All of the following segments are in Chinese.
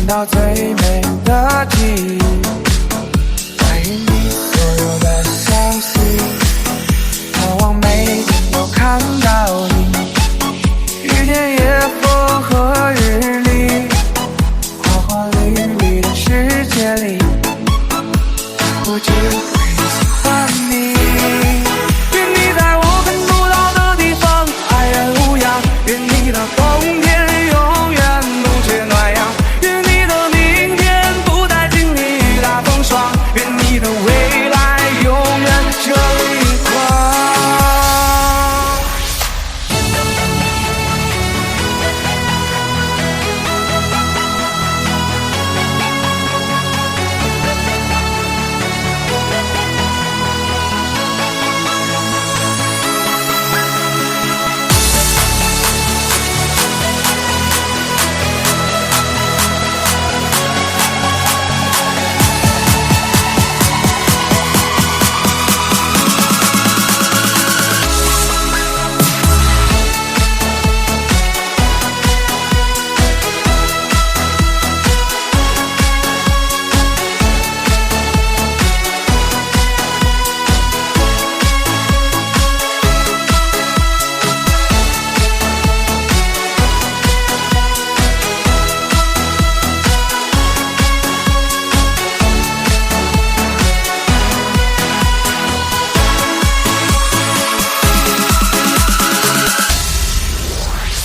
到最美的记忆，关于你所有的消息，渴望每天都看到你，雨天夜风和日丽，花花绿绿的世界里，不知会喜欢你。愿你在我看不到的地方安然无恙，愿你的冬天永远不缺暖阳，愿你的明天不再经历大风霜，愿你的未来永远这里光。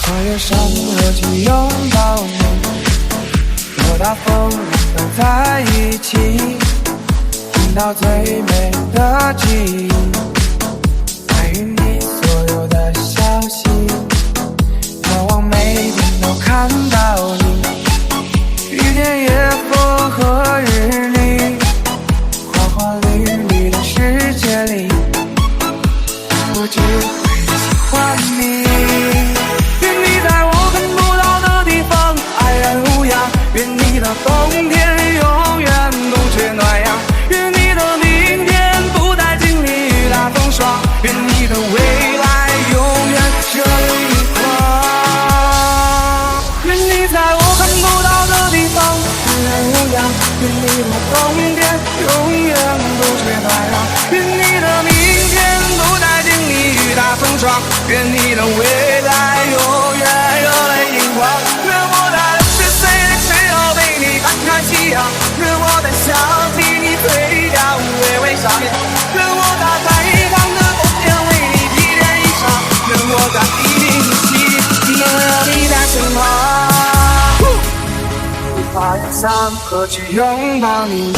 跨越山河去拥抱你，多大风浪都在一起，听到最美的记忆，关于你所有的消息，渴望每天都看到你，雨天夜风和日丽，花花绿绿的世界里，不知会喜欢你。愿你的冬天永远不缺暖阳，愿你的明天不再经历大风霜，愿你的未来永远这里光。愿你在我看不到的地方安然无恙，愿你的冬天永远不缺暖阳，愿你的明天不再经历大风霜，愿你的未来永远热泪盈眶。愿我在60岁的时候陪你看看夕阳，愿我在想起你嘴角微微上面，愿我在太阳的冬天为你披件衣裳，愿我在一定期能有你在身旁，跨越山河去拥抱你。